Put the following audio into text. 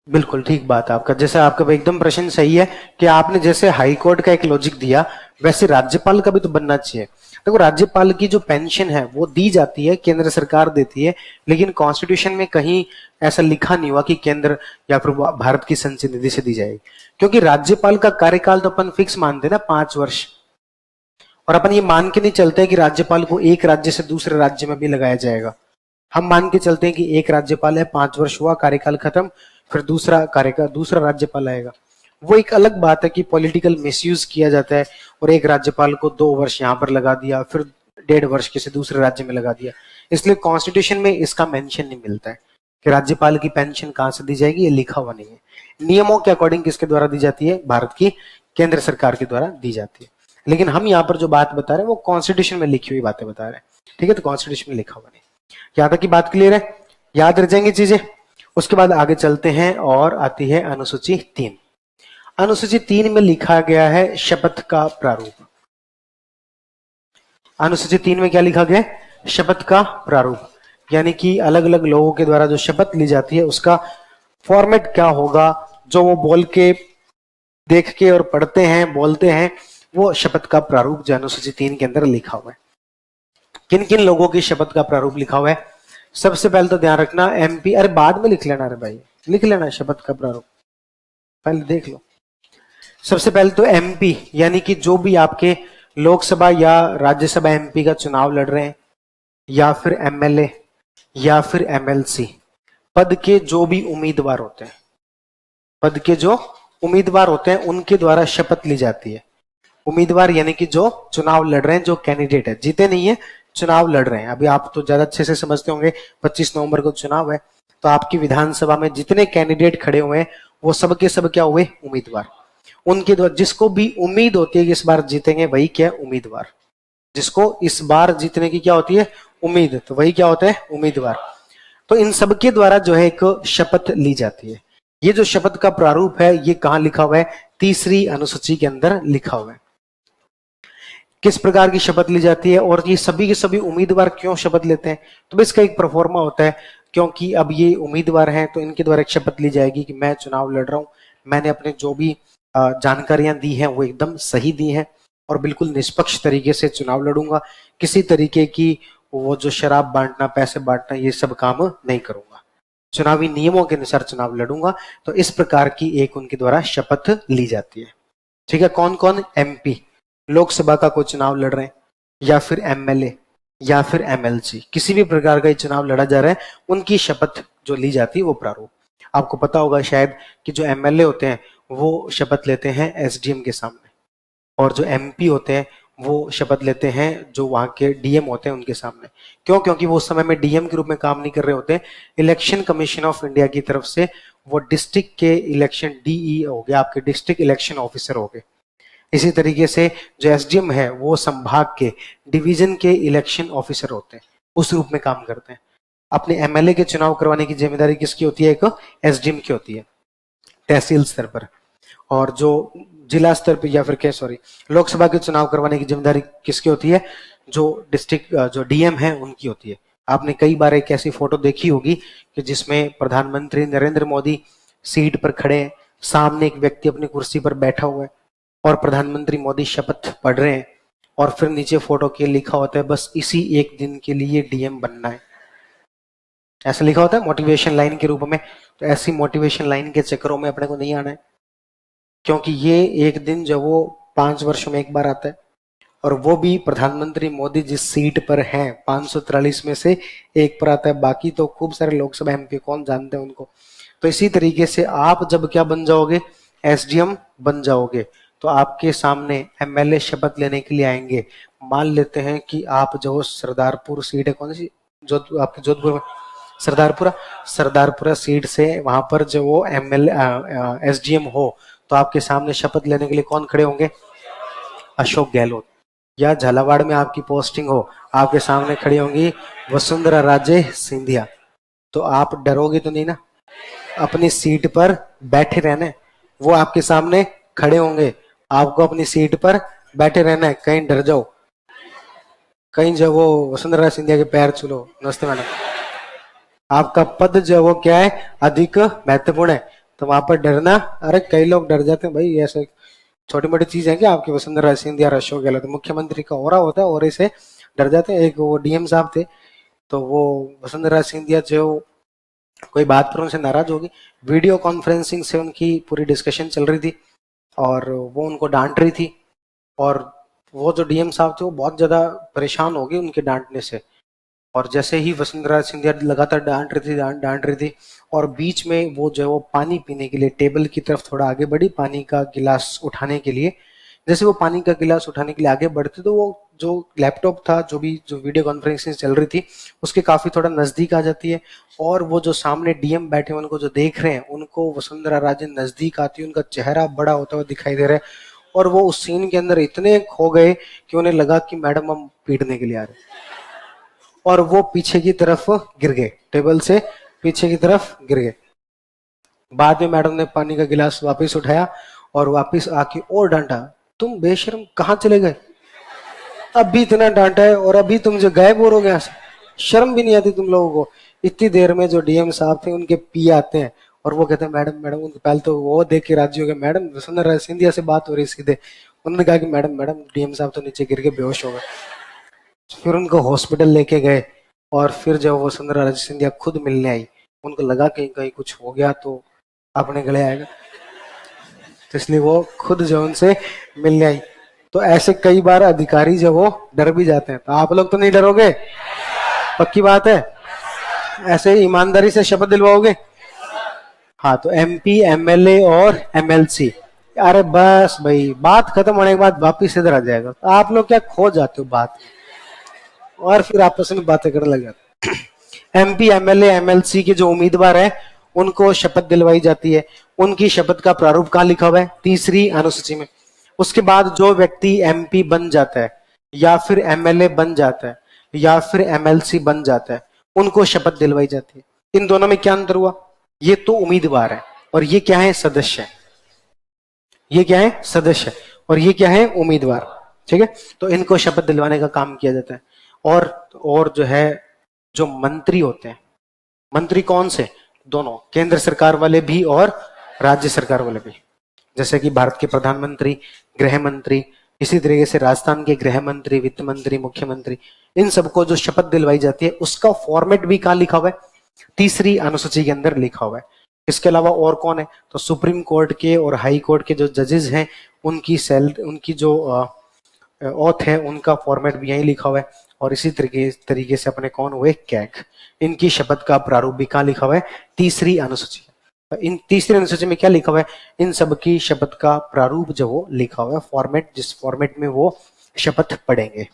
बिल्कुल ठीक बात है आपका। जैसे आपका एकदम प्रश्न सही है कि आपने जैसे हाई कोर्ट का एक लॉजिक दिया, वैसे राज्यपाल का भी तो बनना चाहिए। देखो, राज्यपाल की जो पेंशन है वो दी जाती है, केंद्र सरकार देती है, लेकिन कॉन्स्टिट्यूशन में कहीं ऐसा लिखा नहीं हुआ कि केंद्र या फिर भारत की संचित निधि से दी जाएगी। क्योंकि राज्यपाल का कार्यकाल तो अपन फिक्स मानते हैं ना, 5 वर्ष। और अपन ये मान के नहीं चलते कि राज्यपाल को एक राज्य से दूसरे राज्य में भी लगाया जाएगा। हम मान के चलते हैं कि एक राज्यपाल है, 5 वर्ष हुआ, कार्यकाल खत्म, फिर दूसरा कार्यकाल, दूसरा राज्यपाल आएगा। वो एक अलग बात है कि पॉलिटिकल मिसयूज किया जाता है, और एक राज्यपाल को 2 वर्ष यहाँ पर लगा दिया, फिर 1.5 वर्ष किसी दूसरे राज्य में लगा दिया। इसलिए कॉन्स्टिट्यूशन में इसका मेंशन नहीं मिलता है कि राज्यपाल की पेंशन कहाँ से दी जाएगी, ये लिखा हुआ नहीं है। नियमों के अकॉर्डिंग किसके द्वारा दी जाती है? भारत की केंद्र सरकार के द्वारा दी जाती है। लेकिन हम यहाँ पर जो बात बता रहे हैं वो कॉन्स्टिट्यूशन में लिखी हुई बातें बता रहे हैं। ठीक है, तो कॉन्स्टिट्यूशन में लिखा हुआ नहीं। यहां तक की बात क्लियर है? याद रह जाएंगी चीजें। उसके बाद आगे चलते हैं और आती है अनुसूची 3। अनुसूची 3 में लिखा गया है शपथ का प्रारूप। अनुसूची 3 में क्या लिखा गया? शपथ का प्रारूप। यानी कि अलग अलग लोगों के द्वारा जो शपथ ली जाती है उसका फॉर्मेट क्या होगा, जो वो बोल के, देख के और पढ़ते हैं, बोलते हैं, वो शपथ का प्रारूप जो अनुसूची 3 के अंदर लिखा हुआ है। किन किन लोगों की शपथ का प्रारूप लिखा हुआ है? सबसे पहले तो ध्यान रखना, एमपी, अरे बाद में लिख लेना, अरे भाई लिख लेना शपथ का प्रारूप, पहले देख लो। सबसे पहले तो एमपी, यानी कि जो भी आपके लोकसभा या राज्यसभा एमपी का चुनाव लड़ रहे हैं, या फिर एमएलए या फिर एमएलसी पद के जो भी उम्मीदवार होते हैं, पद के जो उम्मीदवार होते हैं उनके द्वारा शपथ ली जाती है। उम्मीदवार यानी कि जो चुनाव लड़ रहे हैं, जो कैंडिडेट है, जीते नहीं है, चुनाव लड़ रहे हैं। अभी आप तो ज्यादा अच्छे से समझते होंगे, 25 नवंबर को चुनाव है, तो आपकी विधानसभा में जितने कैंडिडेट खड़े हुए हैं वो सब के सब क्या हुए? उम्मीदवार। उनके द्वारा जिसको भी उम्मीद होती है कि इस बार जीतेंगे, वही क्या है? उम्मीदवार। जिसको इस बार जीतने की क्या होती है? उम्मीद, तो वही क्या होता है? उम्मीदवार। तो इन सबके द्वारा जो है एक शपथ ली जाती है। ये जो शपथ का प्रारूप है ये कहां लिखा हुआ है? तीसरी अनुसूची के अंदर लिखा हुआ है। किस प्रकार की शपथ ली जाती है और ये सभी के सभी उम्मीदवार क्यों शपथ लेते हैं? तो इसका एक प्रोफार्मा होता है, क्योंकि अब ये उम्मीदवार हैं तो इनके द्वारा एक शपथ ली जाएगी कि मैं चुनाव लड़ रहा हूं, मैंने अपने जो भी जानकारियां दी हैं वो एकदम सही दी हैं, और बिल्कुल निष्पक्ष तरीके से चुनाव लड़ूंगा, किसी तरीके की वो जो शराब बांटना, पैसे बांटना, ये सब काम नहीं करूंगा, चुनावी नियमों के अनुसार चुनाव लड़ूंगा। तो इस प्रकार की एक उनके द्वारा शपथ ली जाती है। ठीक है, कौन कौन? एमपी, लोकसभा का कोई चुनाव लड़ रहे हैं, या फिर एमएलए या फिर एमएलसी, किसी भी प्रकार का चुनाव लड़ा जा रहा है, उनकी शपथ जो ली जाती है वो प्रारूप। आपको पता होगा शायद कि जो एमएलए होते हैं वो शपथ लेते हैं एसडीएम के सामने, और जो एमपी होते हैं वो शपथ लेते हैं जो वहां के डीएम होते हैं उनके सामने। क्यों? क्योंकि वो उस समय में डीएम के रूप में काम नहीं कर रहे होते। इलेक्शन कमीशन ऑफ इंडिया की तरफ से वो डिस्ट्रिक्ट के इलेक्शन, डीई हो गया, आपके डिस्ट्रिक्ट इलेक्शन ऑफिसर हो गए। इसी तरीके से जो एसडीएम है वो संभाग के, डिवीजन के इलेक्शन ऑफिसर होते हैं, उस रूप में काम करते हैं। अपने एमएलए के चुनाव करवाने की जिम्मेदारी किसकी होती है? एक एसडीएम की होती है, तहसील स्तर पर। और जो जिला स्तर पर या फिर क्या, सॉरी, लोकसभा के चुनाव करवाने की जिम्मेदारी किसकी होती है? जो डिस्ट्रिक्ट जो डीएम है उनकी होती है। आपने कई बार एक ऐसी फोटो देखी होगी कि जिसमें प्रधानमंत्री नरेंद्र मोदी सीट पर खड़े हैं, सामने एक व्यक्ति अपनी कुर्सी पर बैठा हुआ है, और प्रधानमंत्री मोदी शपथ पढ़ रहे हैं, और फिर नीचे फोटो के लिखा होता है बस इसी एक दिन के लिए डीएम बनना है। ऐसा लिखा होता है मोटिवेशन लाइन के रूप में। तो ऐसी मोटिवेशन लाइन के चक्करों में अपने को नहीं आना है, क्योंकि ये एक दिन जो वो 5 वर्षों में एक बार आता है, और वो भी प्रधानमंत्री मोदी जिस सीट पर हैं 543 में से एक पर आता है। बाकी तो खूब सारे लोकसभा एमपी कौन जानते हैं उनको। तो इसी तरीके से आप जब क्या बन जाओगे? एसडीएम बन जाओगे, तो आपके सामने एमएलए शपथ लेने के लिए आएंगे। मान लेते हैं कि आप जो सरदारपुर सीट है, कौन सी, जोधपुर, आपके जोधपुर में सरदारपुरा, सरदारपुरा सीट से वहां पर जो वो एमएलए एसडीएम हो, तो आपके सामने शपथ लेने के लिए कौन खड़े होंगे? अशोक गहलोत। या झालावाड़ में आपकी पोस्टिंग हो, आपके सामने खड़ी होंगी वसुंधरा राजे सिंधिया। तो आप डरोगे तो नहीं ना? अपनी सीट पर बैठे रहना है, वो आपके सामने खड़े होंगे, आपको अपनी सीट पर बैठे रहना है। कहीं डर जाओ, कहीं जो वो वसुंधरा सिंधिया के पैर छू लो, नमस्ते मैडम, आपका पद जो वो क्या है? अधिक महत्वपूर्ण है। तो वहां पर डरना, अरे कई लोग डर जाते हैं भाई, ऐसे छोटी मोटी चीज है क्या आपकी वसुंधरा सिंधिया और अशोक गहलोत, मुख्यमंत्री का ओरा होता है और से डर जाते हैं। एक वो डीएम साहब थे, तो वो वसुंधरा सिंधिया जो कोई बात पर उनसे नाराज होगी, वीडियो कॉन्फ्रेंसिंग से उनकी पूरी डिस्कशन चल रही थी और वो उनको डांट रही थी, और वो जो डीएम साहब थे वो बहुत ज्यादा परेशान हो गए उनके डांटने से। और जैसे ही वसुंधरा सिंधिया लगातार डांट रही थी और बीच में वो जो है वो पानी पीने के लिए टेबल की तरफ थोड़ा आगे बढ़ी, पानी का गिलास उठाने के लिए। जैसे वो पानी का गिलास उठाने के लिए आगे बढ़ते तो वो जो लैपटॉप था, जो वीडियो कॉन्फ्रेंसिंग चल रही थी, उसके काफी थोड़ा नजदीक आ जाती है, और वो जो सामने डीएम बैठे उनको जो देख रहे हैं, उनको वसुंधरा राजे नजदीक आती है, उनका चेहरा बड़ा होता हुआ दिखाई दे रहा है, और वो उस सीन के अंदर इतने खो गए कि उन्हें लगा कि मैडम हम पीटने के लिए आ रहे, और वो पीछे की तरफ गिर गए, टेबल से पीछे की तरफ गिर गए। बाद में मैडम ने पानी का गिलास वापस उठाया और वापस आके और डांटा, तुम बेशर्म कहाँ चले गए, अभी इतना डांटा है और अभी तुम जो गायब हो गए, शर्म भी नहीं आती तुम लोगों को। इतनी देर में जो डीएम साहब थे उनके पी आते हैं और वो कहते हैं मैडम मैडम, उनके पहले तो वो देख के राजी हो गए, मैडम वसुंधरा सिंधिया से बात हो रही सीधे। उन्होंने कहा कि मैडम मैडम डीएम साहब तो नीचे गिर के बेहोश हो गए। फिर उनको हॉस्पिटल लेके गए और फिर जब वसुंधरा सिंधिया खुद मिलने आई, उनको लगा कहीं कहीं कुछ हो गया तो अपने गले आएगा, तो इसलिए वो खुद जो उनसे मिलने आई। तो ऐसे कई बार अधिकारी जो वो डर भी जाते हैं, तो आप लोग तो नहीं डरोगे, पक्की बात है, ऐसे ही ईमानदारी से शपथ दिलवाओगे। हाँ, तो एमपी एमएलए और एमएलसी, अरे बस भाई, बात खत्म होने के बाद वापिस इधर आ जाएगा, तो आप लोग क्या खो जाते हो बात और फिर आपस में बातें करने लग जाते। एमपी एमएलए एमएलसी के जो उम्मीदवार है उनको शपथ दिलवाई जाती है। उनकी शपथ का प्रारूप कहाँ लिखा हुआ है, तीसरी अनुसूची में। उसके बाद जो व्यक्ति एमपी बन जाता है या फिर एमएलए बन जाता है या फिर एमएलसी बन जाता है, उनको शपथ दिलवाई जाती है। इन दोनों में क्या अंतर हुआ, ये तो उम्मीदवार है और ये क्या है, सदस्य है। ये क्या है, सदस्य, और ये क्या है, उम्मीदवार। ठीक है, तो इनको शपथ दिलवाने का काम किया जाता है। और जो है, जो मंत्री होते हैं, मंत्री कौन से, दोनों, केंद्र सरकार वाले भी और राज्य सरकार वाले भी। जैसे कि भारत के प्रधानमंत्री, गृह मंत्री, इसी तरीके से राजस्थान के गृह मंत्री, वित्त मंत्री, मुख्यमंत्री, इन सबको जो शपथ दिलवाई जाती है उसका फॉर्मेट भी कहां लिखा हुआ है, तीसरी अनुसूची के अंदर लिखा हुआ है। इसके अलावा और कौन है, तो सुप्रीम कोर्ट के और हाई कोर्ट के जो जजेस हैं, उनकी जो ओथ है, उनका फॉर्मेट भी यही लिखा हुआ है। और इसी तरीके से अपने कौन हुए, कैग, इनकी शपथ का प्रारूप भी कहां लिखा हुआ है, तीसरी अनुसूची। इन तीसरी अनुसूची में क्या लिखा हुआ है, इन सब की शपथ का प्रारूप जो वो लिखा हुआ है, फॉर्मेट, जिस फॉर्मेट में वो शपथ पढ़ेंगे।